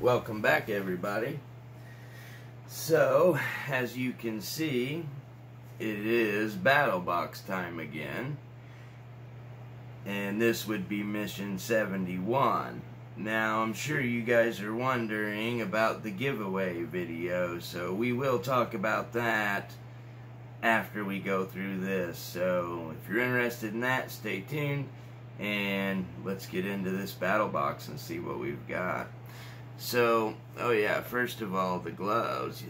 Welcome back, everybody. So, as you can see, it is Battlebox time again. And this would be Mission 71. Now, I'm sure you guys are wondering about the giveaway video, so we will talk about that after we go through this. So, if you're interested in that, stay tuned, and let's get into this Battlebox and see what we've got. So, oh yeah, first of all, the gloves.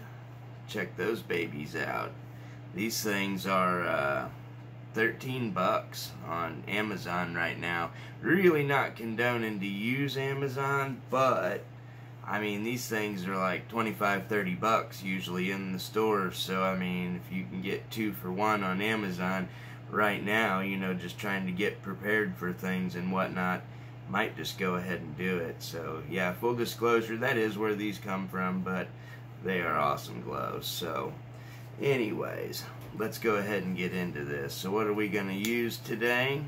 Check those babies out. These things are 13 bucks on Amazon right now. Really not condoning to use Amazon, but I mean, these things are like 25-30 bucks usually in the store. So I mean, if you can get 2 for 1 on Amazon right now, you know, just trying to get prepared for things and whatnot, might just go ahead and do it. So yeah, full disclosure, that is where these come from, but they are awesome gloves. So anyways, let's go ahead and get into this. So what are we going to use today?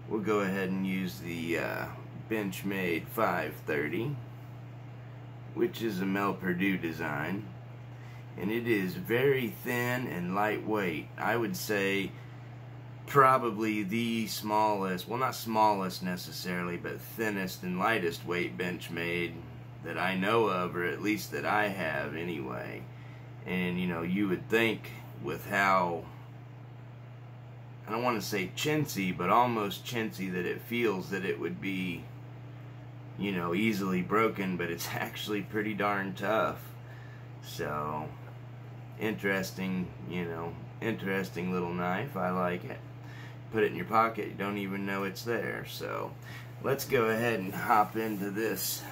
We'll go ahead and use the Benchmade 530, which is a Mel Purdue design, and it is very thin and lightweight. I would say probably the smallest, well, not smallest necessarily, but thinnest and lightest weight Benchmade that I know of, or at least that I have anyway. And you know, you would think with how, I don't want to say chintzy, but almost chintzy that it feels, that it would be, you know, easily broken, but it's actually pretty darn tough. So interesting, you know, interesting little knife. I like it. Put it in your pocket, you don't even know it's there. So let's go ahead and hop into this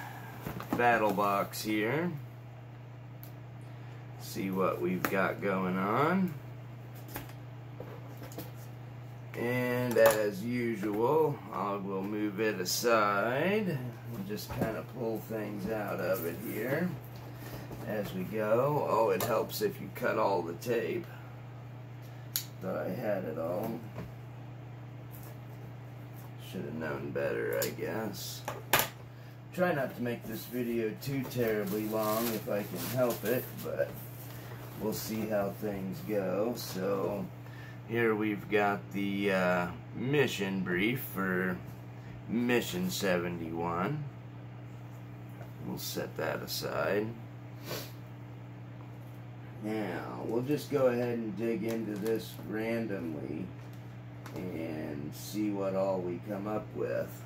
Battlebox here, see what we've got going on. And as usual, I will move it aside and just kind of pull things out of it here as we go. Oh, it helps if you cut all the tape. Thought I had it all. Should have known better, I guess. Try not to make this video too terribly long if I can help it, but we'll see how things go. So here we've got the mission brief for Mission 71. We'll set that aside. Now, we'll just go ahead and dig into this randomly and see what all we come up with.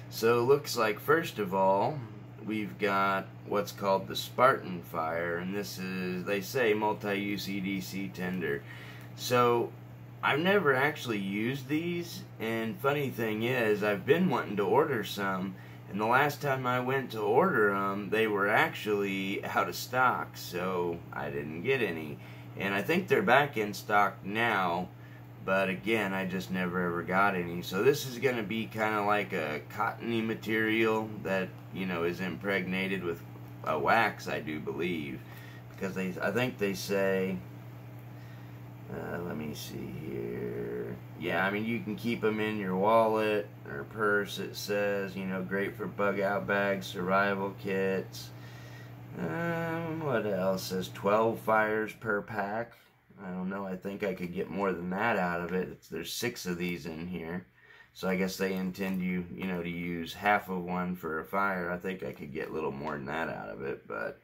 So it looks like, first of all, we've got what's called the Spartan Fire, and this is, they say, multi-use EDC tender. So I've never actually used these, and funny thing is, I've been wanting to order some, and the last time I went to order them, they were actually out of stock, so I didn't get any. And I think they're back in stock now, but again, I just never ever got any. So this is going to be kind of like a cottony material that, you know, is impregnated with a wax, I do believe, because I think they say, let me see here. Yeah, I mean, you can keep them in your wallet or purse, it says, you know, great for bug out bags, survival kits. What else? It says 12 fires per pack. I don't know, I think I could get more than that out of it. There's 6 of these in here. So I guess they intend you know, to use half of one for a fire. I think I could get a little more than that out of it, but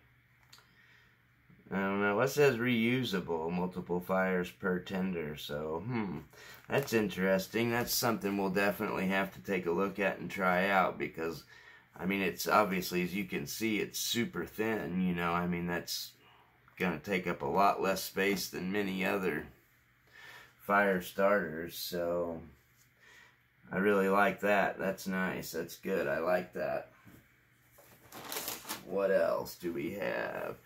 I don't know. What says reusable, multiple fires per tender. So, that's interesting. That's something we'll definitely have to take a look at and try out, because I mean, it's obviously, as you can see, it's super thin, you know. I mean, that's going to take up a lot less space than many other fire starters. So I really like that. That's nice. That's good. I like that. What else do we have?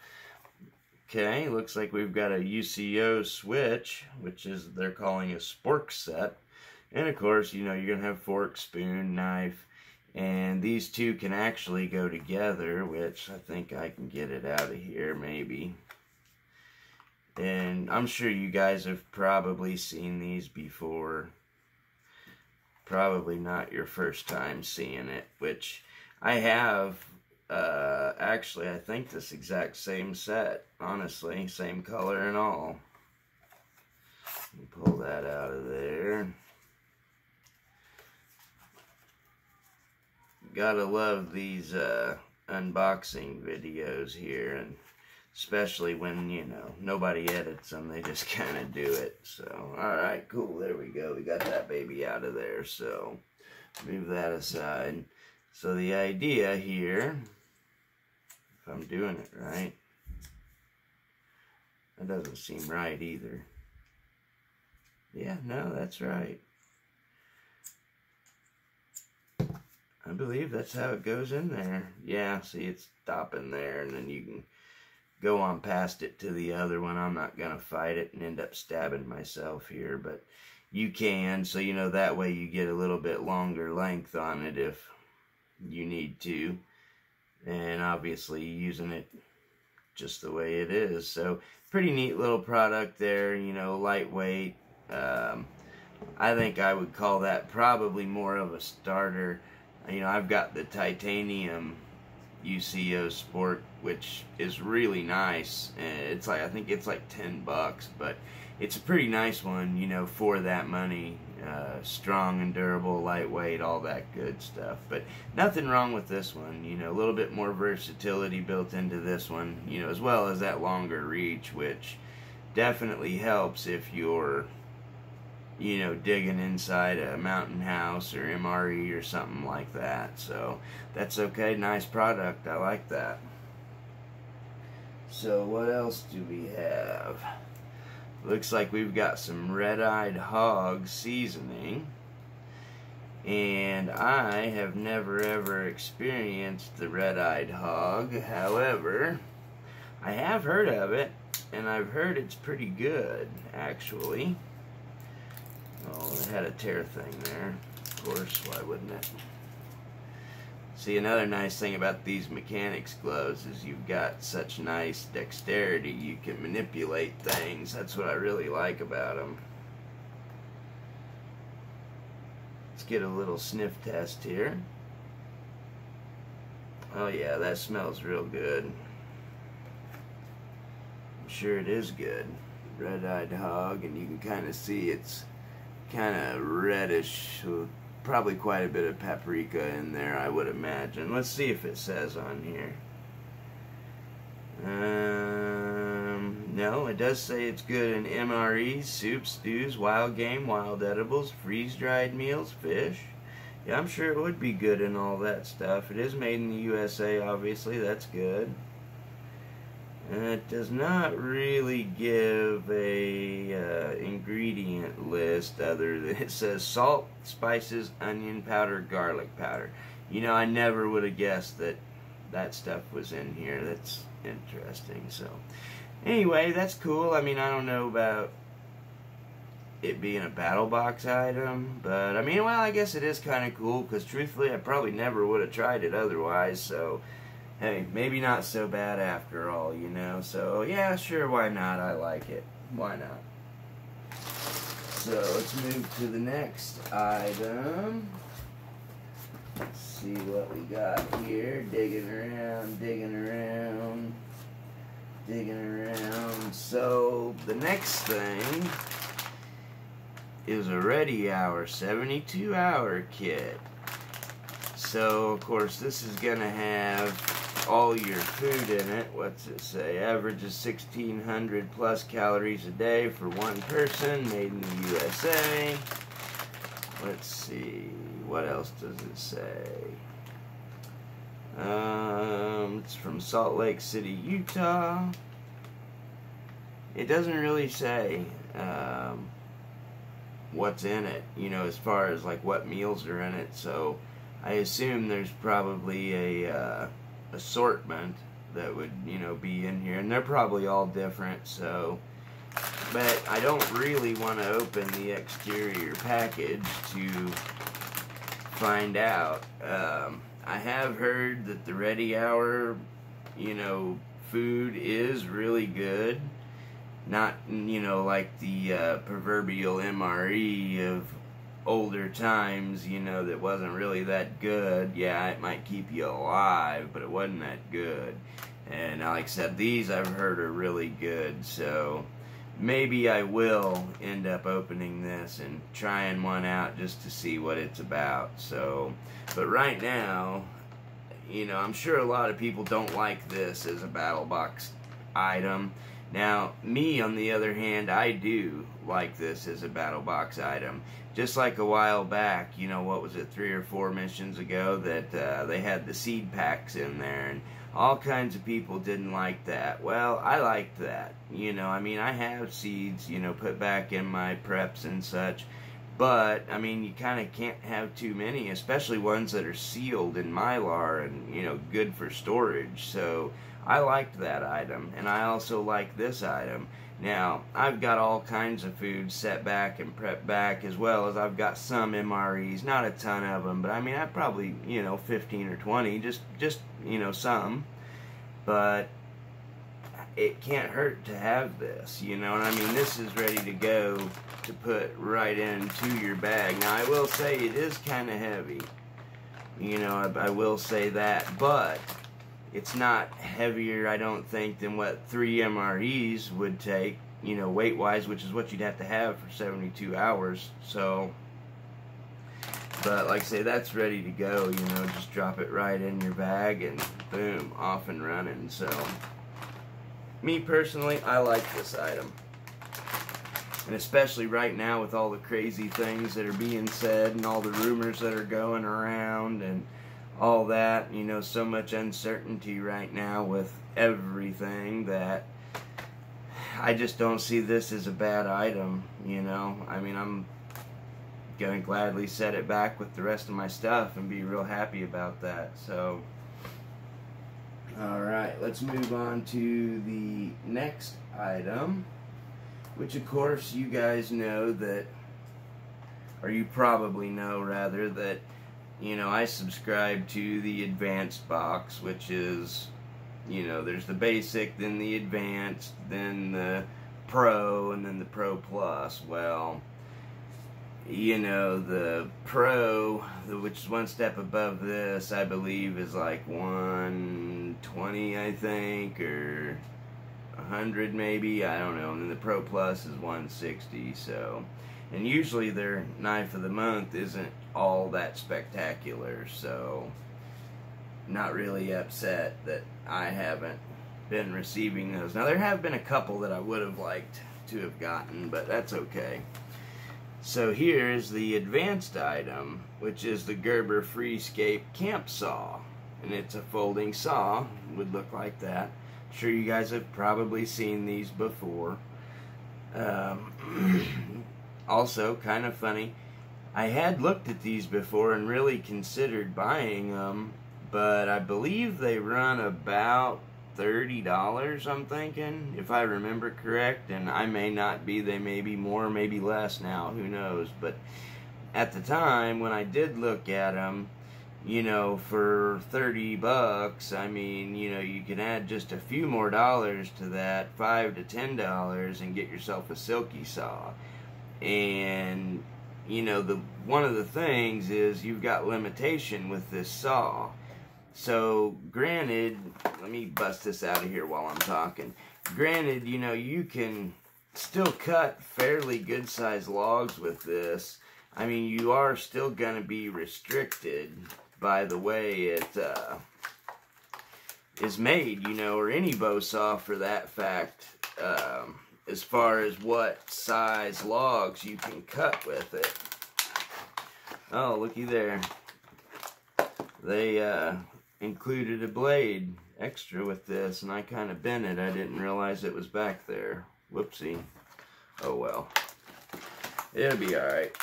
Okay, looks like we've got a UCO switch, which is, they're calling a Spork Set. And of course, you know, you're going to have fork, spoon, knife, and these two can actually go together, which I think I can get it out of here maybe. And I'm sure you guys have probably seen these before. Probably not your first time seeing it, which I have, actually, I think this exact same set, honestly, same color and all. Pull that out of there. Gotta love these unboxing videos here, and especially when, you know, nobody edits them, they just kind of do it. So, alright, cool, there we go. We got that baby out of there, so move that aside. So the idea here, if I'm doing it right, that doesn't seem right either. Yeah, no, that's right. I believe that's how it goes in there. Yeah, see, it's stopping there, and then you can go on past it to the other one. I'm not going to fight it and end up stabbing myself here, but you can, so you know, that way you get a little bit longer length on it if you need to, and obviously using it just the way it is. So pretty neat little product there, you know, lightweight. I think I would call that probably more of a starter. You know, I've got the titanium UCO Spork, which is really nice. It's like, I think it's like $10, but it's a pretty nice one, you know, for that money. Strong and durable, lightweight, all that good stuff. But nothing wrong with this one. You know, a little bit more versatility built into this one, you know, as well as that longer reach, which definitely helps if you're, you know, digging inside a mountain house or MRE or something like that. So that's okay. Nice product. I like that. So what else do we have? Looks like we've got some red-eyed hog seasoning, and I have never ever experienced the red-eyed hog. However, I have heard of it, and I've heard it's pretty good, actually. Oh, it had a tear thing there. Of course, why wouldn't it? See, another nice thing about these mechanics gloves is you've got such nice dexterity. You can manipulate things. That's what I really like about them. Let's get a little sniff test here. Oh yeah, that smells real good. I'm sure it is good. Red-eyed hog, and you can kind of see it's kind of reddish, with probably quite a bit of paprika in there, I would imagine. Let's see if it says on here. No, it does say it's good in MREs, soups, stews, wild game, wild edibles, freeze-dried meals, fish. Yeah, I'm sure it would be good in all that stuff. It is made in the USA, obviously. That's good. And it does not really give a ingredient list other than it says salt, spices, onion powder, garlic powder. You know, I never would have guessed that that stuff was in here. That's interesting. So, anyway, that's cool. I mean, I don't know about it being a battle box item, but I mean, well, I guess it is kind of cool, because truthfully, I probably never would have tried it otherwise, so hey, maybe not so bad after all, you know. So yeah, sure, why not? I like it. Why not? So let's move to the next item. Let's see what we got here. Digging around, digging around, digging around. So the next thing is a Ready Hour 72-hour kit. So of course this is gonna have all your food in it. What's it say? Averages 1,600 plus calories a day for one person, made in the USA. Let's see, what else does it say? It's from Salt Lake City, Utah. It doesn't really say what's in it, you know, as far as like what meals are in it, so I assume there's probably a assortment that would, you know, be in here, and they're probably all different. So, but I don't really want to open the exterior package to find out. I have heard that the Ready Hour, you know, food is really good. Not, you know, like the proverbial MRE of older times, you know, that wasn't really that good. Yeah, it might keep you alive, but it wasn't that good. And like I said, these I've heard are really good, so maybe I will end up opening this and trying one out just to see what it's about. So, but right now, you know, I'm sure a lot of people don't like this as a Battlebox item. Now, me, on the other hand, I do like this as a Battlebox item. Just like a while back, you know, what was it, 3 or 4 missions ago, that they had the seed packs in there, and all kinds of people didn't like that. Well, I liked that. You know, I mean, I have seeds, you know, put back in my preps and such. But, I mean, you kind of can't have too many, especially ones that are sealed in Mylar and, you know, good for storage. So, I liked that item, and I also like this item. Now, I've got all kinds of food set back and prepped back, as well as I've got some MREs, not a ton of them, but I mean, I probably, you know, 15 or 20, just you know, some. But it can't hurt to have this, you know, and I mean, this is ready to go to put right into your bag. Now, I will say it is kind of heavy, you know, I will say that, but it's not heavier, I don't think, than what 3 MREs would take, you know, weight-wise, which is what you'd have to have for 72 hours, so, but like I say, that's ready to go, you know, just drop it right in your bag, and boom, off and running. So, me personally, I like this item. And especially right now with all the crazy things that are being said and all the rumors that are going around and all that, you know, so much uncertainty right now with everything that I just don't see this as a bad item, you know. I mean, I'm going to gladly set it back with the rest of my stuff and be real happy about that. So, alright, let's move on to the next item, which of course you guys know that, or you probably know rather, that, you know, I subscribe to the advanced box, which is, you know, there's the basic, then the advanced, then the pro, and then the pro plus. Well, you know, the pro, which is one step above this, I believe is like 120, I think, or 100 maybe, I don't know, and then the pro plus is 160, so, and usually their knife of the month isn't all that spectacular, so not really upset that I haven't been receiving those. Now, there have been a couple that I would have liked to have gotten, but that's okay. So here is the advanced item, which is the Gerber Freescape Camp Saw, and it's a folding saw, would look like that. I'm sure you guys have probably seen these before. Also, kind of funny, I had looked at these before and really considered buying them, but I believe they run about $30, I'm thinking, if I remember correct, and I may not be, they may be more, maybe less now, who knows, but at the time, when I did look at them, you know, for 30 bucks, I mean, you know, you can add just a few more dollars to that, $5 to $10, and get yourself a silky saw. And, you know, one of the things is you've got limitation with this saw. So, granted, let me bust this out of here while I'm talking. Granted, you know, you can still cut fairly good-sized logs with this. I mean, you are still going to be restricted by the way it is made, you know, or any bow saw for that fact, as far as what size logs you can cut with it. Oh, looky there. They included a blade extra with this, and I kind of bent it. I didn't realize it was back there. Whoopsie. Oh well. It'll be alright.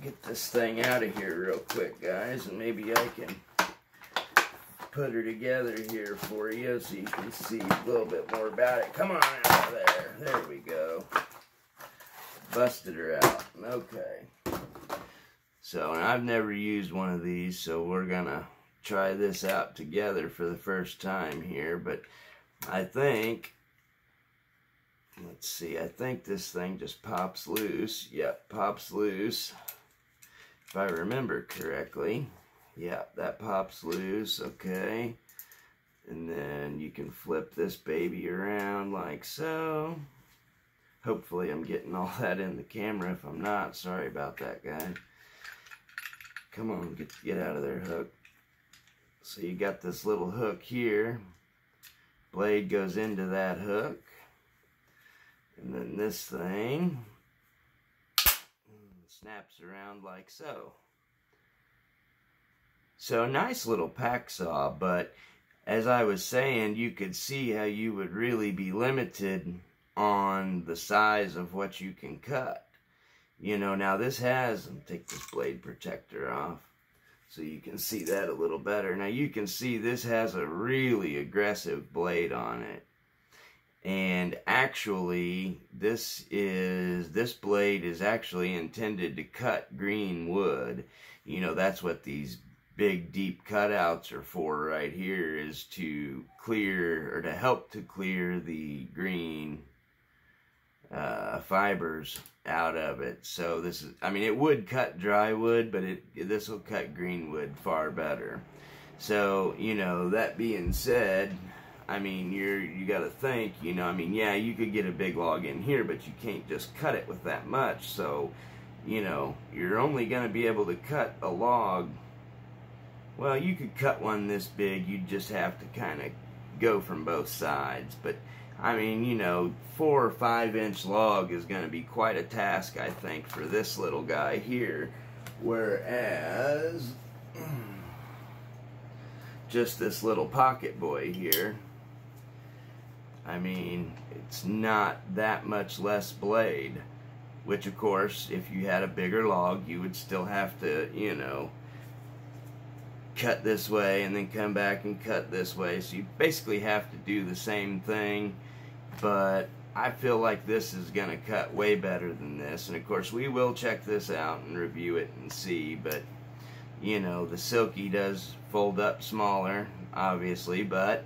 Get this thing out of here real quick, guys, and maybe I can put her together here for you so you can see a little bit more about it. Come on out of there. There we go. Busted her out. Okay. So, and I've never used one of these, so we're gonna try this out together for the first time here, but I think, let's see, I think this thing just pops loose. Yep, pops loose. if I remember correctly. Yeah, that pops loose, okay. And then you can flip this baby around like so. Hopefully I'm getting all that in the camera. If I'm not, sorry about that, guys. Come on, get out of there, hook. So you got this little hook here. Blade goes into that hook. And then this thing snaps around like so. So nice little pack saw, but as I was saying, you could see how you would really be limited on the size of what you can cut. You know, now this has, and take this blade protector off so you can see that a little better. Now you can see this has a really aggressive blade on it. And actually, this blade is actually intended to cut green wood. You know, that's what these big deep cutouts are for right here, is to clear, or to help to clear the green fibers out of it. So this is, I mean, it would cut dry wood, but this will cut green wood far better. So, you know, that being said, I mean, you got to think, you know, I mean, yeah, you could get a big log in here, but you can't just cut it with that much. So, you know, you're only going to be able to cut a log. Well, you could cut one this big. You just have to kind of go from both sides. But, I mean, you know, 4 or 5 inch log is going to be quite a task, I think, for this little guy here. Whereas just this little pocket boy here, I mean, it's not that much less blade, which of course, if you had a bigger log, you would still have to, you know, cut this way and then come back and cut this way. So you basically have to do the same thing, but I feel like this is going to cut way better than this. And of course, we will check this out and review it and see, but you know, the Silky does fold up smaller, obviously, but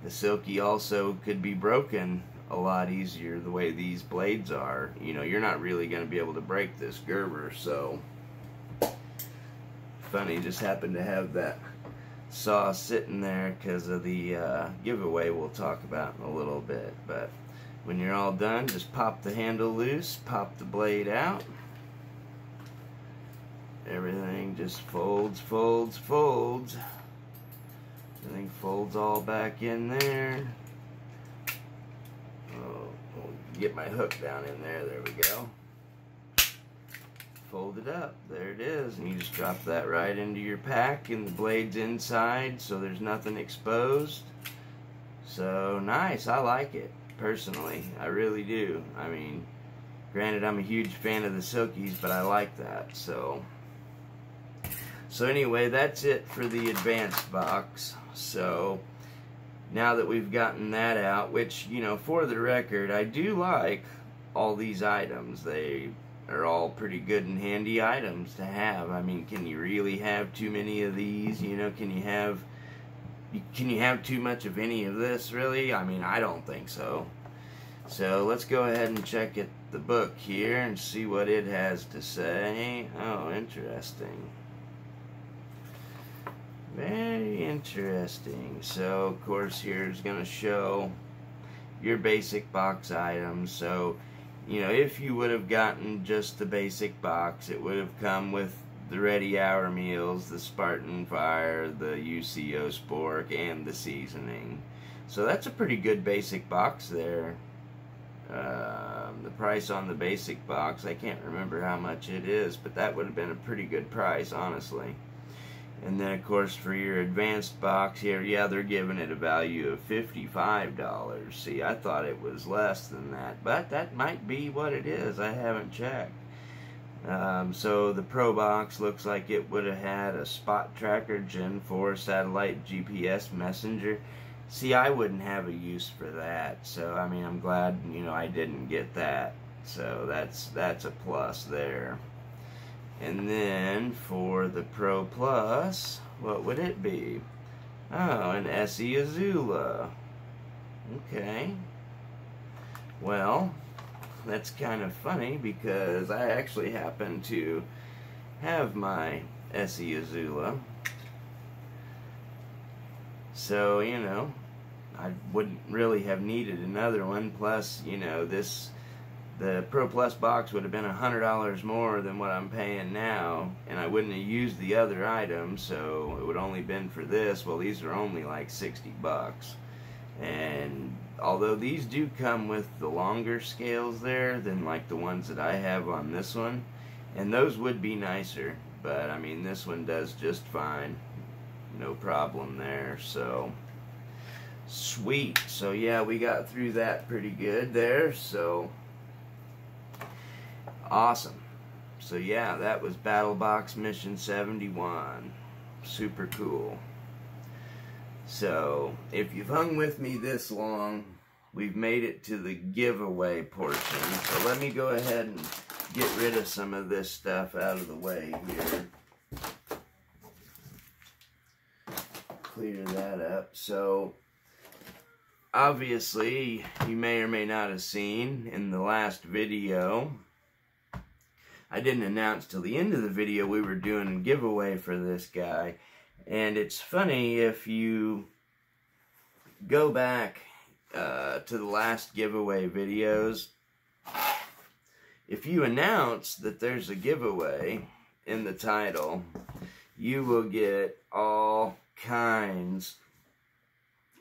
the Silky also could be broken a lot easier the way these blades are. You know, you're not really going to be able to break this Gerber. So funny, just happened to have that saw sitting there because of the giveaway we'll talk about in a little bit. But when you're all done, just pop the handle loose, pop the blade out. Everything just folds, folds, folds. Everything folds all back in there. Oh, we'll get my hook down in there. There we go. Fold it up. There it is. And you just drop that right into your pack, and the blade's inside, so there's nothing exposed. So nice. I like it, personally. I really do. I mean, granted, I'm a huge fan of the Silkies, but I like that. So anyway, that's it for the advanced box. So now that we've gotten that out, which, you know, for the record, I do like all these items. They are all pretty good and handy items to have. I mean, can you really have too many of these? You know, can you have too much of any of this, really? I mean, I don't think so. So let's go ahead and check the book here and see what it has to say. Oh, interesting. Very interesting. So, of course, here's going to show your basic box items. So, you know, if you would have gotten just the basic box, it would have come with the ready hour meals, the Spartan Fire, the UCO Spork, and the seasoning. So that's a pretty good basic box there. The price on the basic box, I can't remember how much it is, but that would have been a pretty good price, honestly. And then, of course, for your advanced box here, yeah, they're giving it a value of $55. See, I thought it was less than that, but that might be what it is. I haven't checked. So the Pro Box looks like it would have had a Spot Tracker Gen 4 satellite GPS messenger. See, I wouldn't have a use for that. So, I mean, I'm glad, you know, I didn't get that. So that's a plus there. And then for the Pro Plus, what would it be? Oh, an SE Azula. Okay. Well, that's kind of funny because I actually happen to have my SE Azula. So, you know, I wouldn't really have needed another one. Plus, you know, the Pro Plus box would have been $100 more than what I'm paying now, and I wouldn't have used the other items, so it would only been for this. Well, these are only like 60 bucks. And although these do come with the longer scales there than like the ones that I have on this one, and those would be nicer, but I mean, this one does just fine. No problem there. So sweet. So yeah, we got through that pretty good there. So awesome. So yeah, that was Battlebox Mission 71. Super cool. So if you've hung with me this long, we've made it to the giveaway portion. So let me go ahead and get rid of some of this stuff out of the way here. Clear that up. So obviously you may or may not have seen in the last video, I didn't announce till the end of the video we were doing a giveaway for this guy. And it's funny, if you go back to the last giveaway videos, if you announce that there's a giveaway in the title, you will get all kinds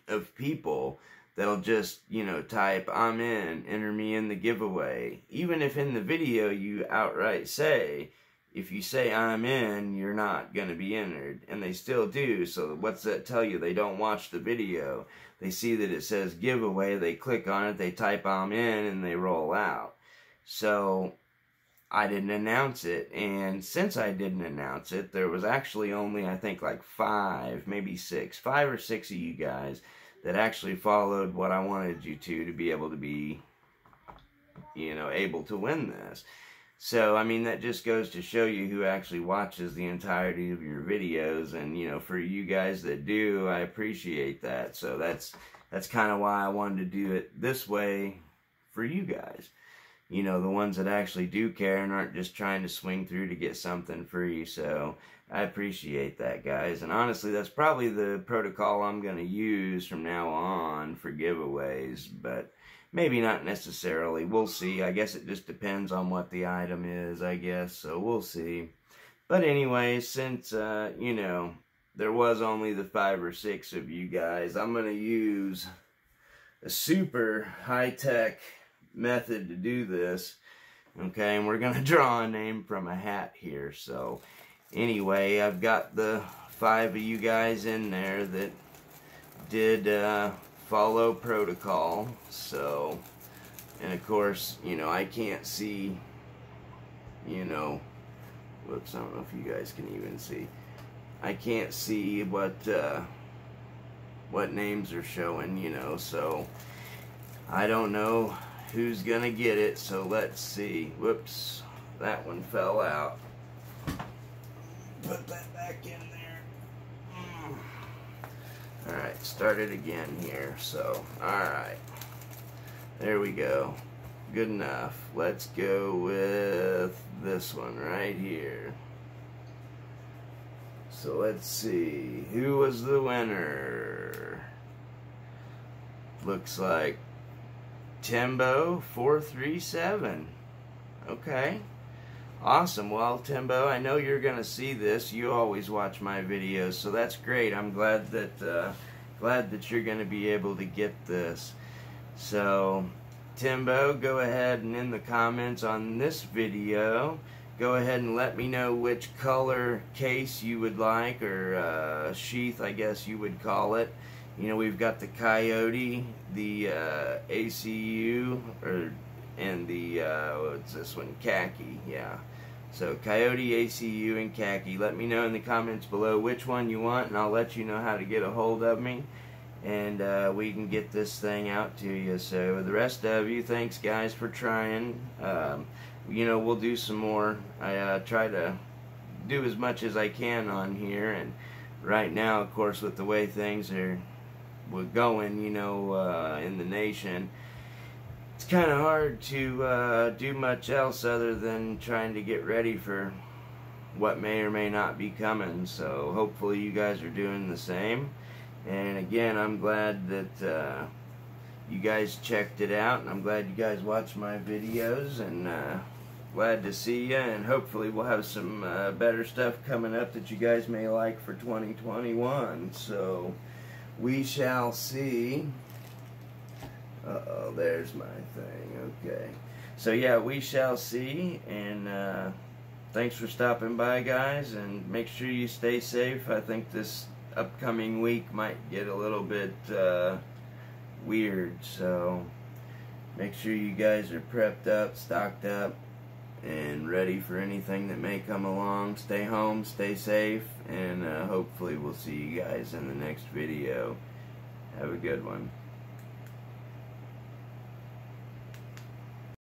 of people that'll just, you know, type, "I'm in, enter me in the giveaway." Even if in the video you outright say, if you say "I'm in," you're not going to be entered. And they still do. So what's that tell you? They don't watch the video. They see that it says giveaway, they click on it, they type "I'm in," and they roll out. So I didn't announce it, and since I didn't announce it, there was actually only, I think, like 5 or 6 of you guys that actually followed what I wanted you to be able to be, you know, able to win this. So, I mean, that just goes to show you who actually watches the entirety of your videos, and, you know, for you guys that do, I appreciate that. So that's kind of why I wanted to do it this way for you guys. You know, the ones that actually do care and aren't just trying to swing through to get something free. So I appreciate that, guys. And honestly, that's probably the protocol I'm going to use from now on for giveaways. But maybe not necessarily. We'll see. I guess it just depends on what the item is, I guess. So we'll see. But anyway, since, you know, there was only the 5 or 6 of you guys, I'm going to use a super high-tech method to do this. Okay, and we're going to draw a name from a hat here. So anyway, I've got the 5 of you guys in there that did follow protocol. So, and of course, you know, I can't see, you know, whoops, I don't know if you guys can even see. I can't see what names are showing, you know, so I don't know who's gonna get it. So let's see. Whoops, that one fell out. Put that back in there. Alright, start it again here. So, alright, there we go. Good enough. Let's go with this one right here. So let's see, who was the winner? Looks like Timbo 437. Okay, awesome. Well, Timbo, I know you're gonna see this. You always watch my videos, so that's great. I'm glad that you're gonna be able to get this. So, Timbo, go ahead and in the comments on this video, go ahead and let me know which color case you would like, or sheath, I guess you would call it. You know, we've got the Coyote, the ACU, and the, what's this one, Khaki, yeah. So, Coyote, ACU, and Khaki. Let me know in the comments below which one you want, and I'll let you know how to get a hold of me. And we can get this thing out to you. So, the rest of you, thanks, guys, for trying. You know, we'll do some more. I try to do as much as I can on here, and right now, of course, with the way things are going, you know, in the nation, it's kind of hard to do much else other than trying to get ready for what may or may not be coming. So hopefully you guys are doing the same. And again, I'm glad that you guys checked it out, and I'm glad you guys watched my videos, and glad to see you, and hopefully we'll have some better stuff coming up that you guys may like for 2021. So we shall see. Uh-oh, there's my thing. Okay. So yeah, we shall see, and thanks for stopping by, guys, and make sure you stay safe. I think this upcoming week might get a little bit weird, so make sure you guys are prepped up, stocked up, and ready for anything that may come along. Stay home, stay safe, and hopefully we'll see you guys in the next video. Have a good one.